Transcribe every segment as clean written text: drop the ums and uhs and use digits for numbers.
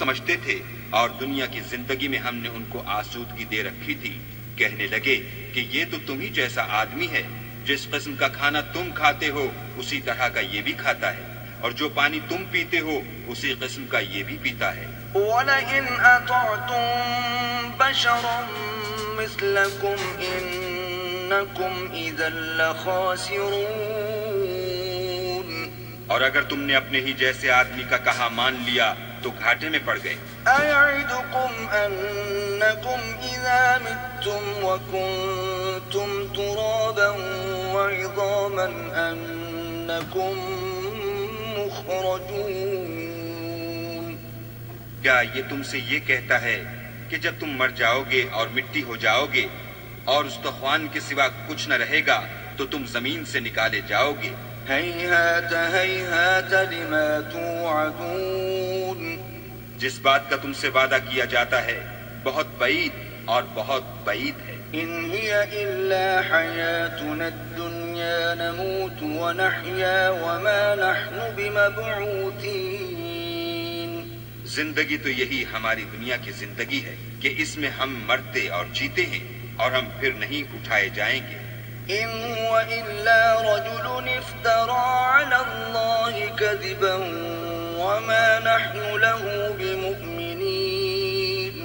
سمجھتے تھے اور دنیا کی زندگی میں ہم نے ان کو آسودگی دے رکھی تھی. کہنے لگے کہ یہ تو تم ہی جیسا آدمی ہے، جس قسم کا کھانا تم کھاتے ہو اسی طرح کا یہ بھی کھاتا ہے، اور جو پانی تم پیتے ہو اسی قسم کا یہ بھی پیتا ہے. وَلَئِنْ أَطَعْتُمْ بَشَرًا مِثْلَكُمْ إِنَّكُمْ إِذًا لَخَاسِرُونَ. اور اگر تم نے اپنے ہی جیسے آدمی کا کہا مان لیا تو گھاٹے میں پڑ گئے. أَيَعِدُكُمْ أَنَّكُمْ إِذَا مِتُّمْ وَكُنْتُمْ تُرَابًا وَعِظَامًا أَنَّكُمْ مُخْرَجُونَ. کیا یہ تم سے یہ کہتا ہے کہ جب تم مر جاؤ گے اور مٹی ہو جاؤ گے اور استخوان کے سوا کچھ نہ رہے گا تو تم زمین سے نکالے جاؤ گے؟ هيهات هيهات لما توعدون. جس بات کا تم سے وعدہ کیا جاتا ہے بہت بعید اور بہت بعید ہے. إن هي إلا حياتنا الدنيا نموت ونحيا وما نحن بمبعوثين. زندگی تو یہی ہماری دنیا کی زندگی ہے کہ اس میں ہم مرتے اور جیتے ہیں اور ہم پھر نہیں اٹھائے جائیں گے. إن هو إلا رجل افترى على الله كذبا وما نحن له بمؤمنين.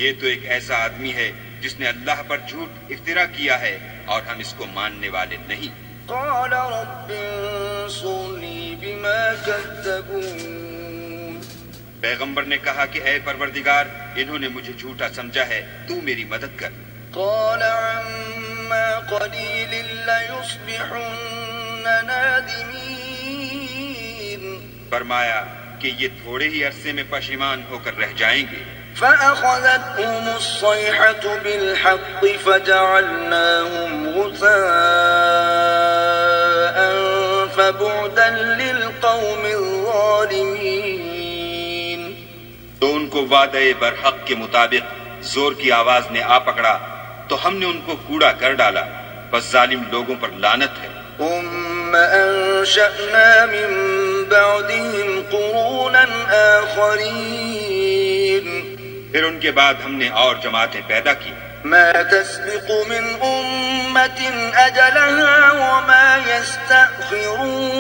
یہ تو ایک ایسا آدمی ہے جس نے اللہ پر جھوٹ افترا کیا ہے اور ہم اس کو ماننے والے نہیں. قال رب انصرني بما كذبون. پیغمبر نے کہا کہ اے پروردگار انہوں نے مجھے جھوٹا سمجھا ہے، تو میری مدد کر. قال عما قليل ليصبحن نادمين. فرمایا کہ یہ تھوڑے ہی عرصے میں پشیمان ہو کر رہ جائیں گے. فأخذتهم الصيحة بالحق فجعلناهم غثاء فبعدا للقوم الظالمين. تو ان کو وعدے برحق کے مطابق زور کی آواز نے آ پکڑا تو ہم نے ان کو کوڑا کر ڈالا، بس ظالم لوگوں پر لعنت ہے. ثم أنشأنا من بعدهم قرونا آخرين. پھر ان کے بعد ہم نے اور جماعتیں پیدا کی. ما تسبق من أمة أجلها وما يستأخرون.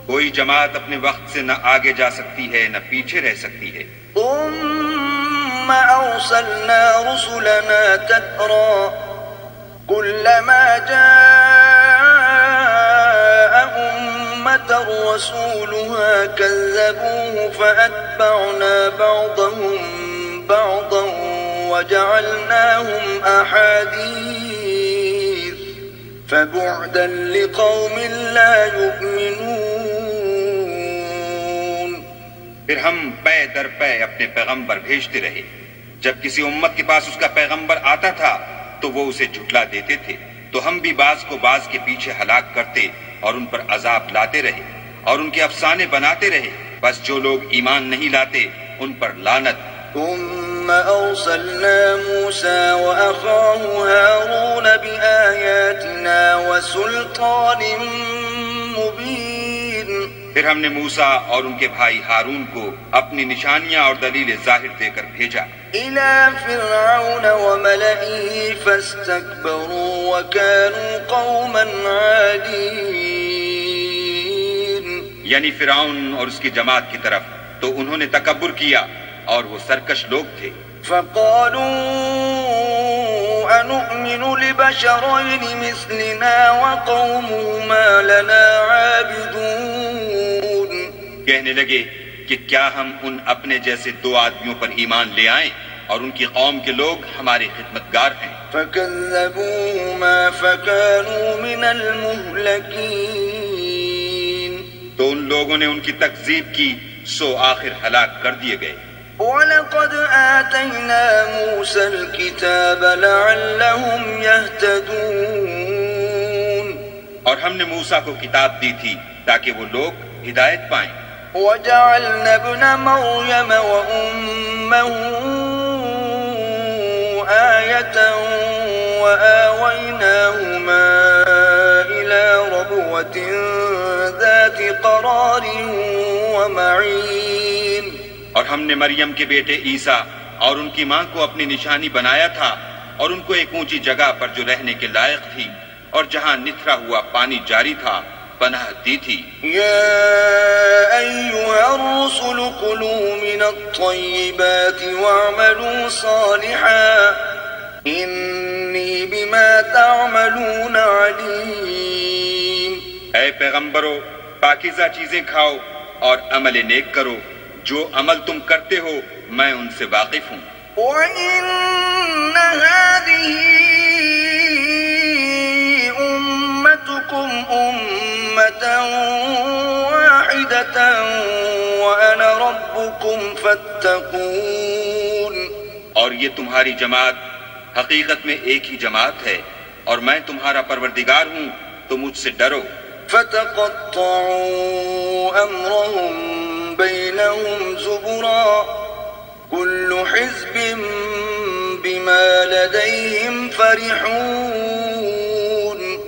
کوئی جماعت اپنے وقت سے نہ آگے جا سکتی ہے نہ پیچھے رہ سکتی ہے. ثم أرسلنا رسلنا تترى كلما جاء أمة رسولها كذبوه فأتبعنا بعضهم بعضا وجعلناهم أحاديث فبعدا لقوم لا يؤمنون. پھر ہم پے در پے اپنے پیغمبر بھیجتے رہے. جب کسی امت کے پاس اس کا پیغمبر آتا تھا تو وہ اسے جھٹلا دیتے تھے، تو ہم بھی بعض کو بعض کے پیچھے ہلاک کرتے اور ان پر عذاب لاتے رہے اور ان کے افسانے بناتے رہے. بس جو لوگ ایمان نہیں لاتے ان پر لعنت. ثم أرسلنا موسى وأخاه هارون بآياتنا وسلطان مبين. پھر ہم نے موسیٰ اور ان کے بھائی ہارون کو اپنی نشانیاں اور دلیل ظاہر دے کر بھیجا. إلى فرعون وملئه فاستكبروا وكانوا قوما عالين. یعنی فرعون اور اس کی جماعت کی طرف، تو انہوں نے تکبر کیا اور وہ سرکش لوگ تھے. فقالوا أنؤمن لبشرين مثلنا وقومهما لنا عابدون. کہنے لگے کہ کیا ہم ان اپنے جیسے دو آدمیوں پر ایمان لے آئیں اور ان کی قوم کے لوگ ہمارے خدمتگار ہیں. فكذبوهما فكانوا من المهلكين. تو ان لوگوں نے ان کی تکذیب کی سو آخر ہلاک کر دیے گئے. وَلَقَدْ آتَيْنَا مُوسَى الْكِتَابَ لَعَلَّهُمْ يَهْتَدُونَ. اور ہم نے موسیٰ کو کتاب دی تھی تاکہ وہ لوگ ہدایت پائیں. وَجَعَلْنَا ابْنَ مَرْيَمَ وَأُمَّهُ آيَةً وَآوَيْنَاهُمَا إِلَى رَبْوَةٍ ذَاتِ قَرَارٍ وَمَعِينٍ. اور ہم نے مریم کے بیٹے عیسیٰ اور ان کی ماں کو اپنی نشانی بنایا تھا اور ان کو ایک اونچی جگہ پر جو رہنے کے لائق تھی اور جہاں نتھرا ہوا پانی جاری تھا پناہ دی تھی۔ یا ایھا الرسل کلوا من الطیبات واعملوا صالحا انی بما تعملون علیم۔ اے پیغمبرو، پاکیزہ چیزیں کھاؤ اور عمل نیک کرو، جو عمل تم کرتے ہو میں ان سے واقف ہوں۔ وَإِنَّ هَٰذِهِ أُمَّتُكُمْ أُمَّةً وَاحِدَةً وَأَنَا رَبُّكُمْ فَاتَّقُونِ۔ اور یہ تمہاری جماعت حقیقت میں ایک ہی جماعت ہے اور میں تمہارا پروردگار ہوں، تو مجھ سے ڈرو۔ فَتَقَطَّعُوا أَمْرَهُم بَيْنَهُمْ زُبُرًا كُلُّ حِزْبٍ بِمَا لَدَيْهِمْ فَرِحُونَ۔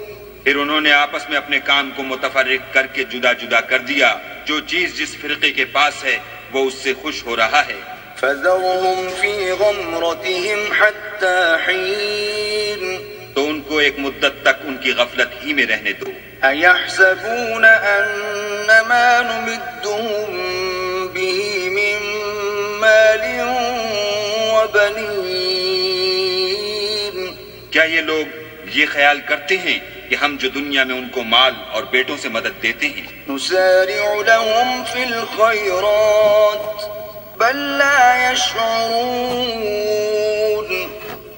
پھر انہوں نے آپس میں اپنے کام کو متفرق کر کے جدا جدا کر دیا، جو چیز جس فرقے کے پاس ہے وہ اس سے خوش ہو رہا ہے۔ فَذَرْهُمْ فِي غَمْرَتِهِمْ حَتَّى حِينٍ۔ تو ان کو ایک مدت تک ان کی غفلت ہی میں رہنے دو۔ أَيَحْسَبُونَ أَنَّمَا نُمِدُّهُم بِهِ مِن مَّالٍ وَبَنِينَ۔ کیا یہ لوگ یہ خیال کرتے ہیں کہ ہم جو دنیا میں ان کو مال اور بیٹوں سے مدد دیتے ہیں نُسَارِعُ لَهُمْ فِي الْخَيْرَاتِ بَل لَّا يَشْعُرُونَ۔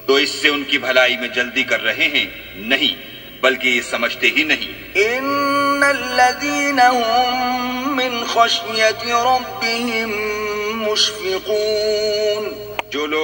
تو اس سے ان کی بھلائی میں جلدی کر رہے ہیں؟ نہیں، بلکہ یہ سمجھتے ہی نہیں۔ إِنَّ الَّذِينَ هُم مِّنْ خَشْيَةِ رَبِّهِم مُّشْفِقُونَ۔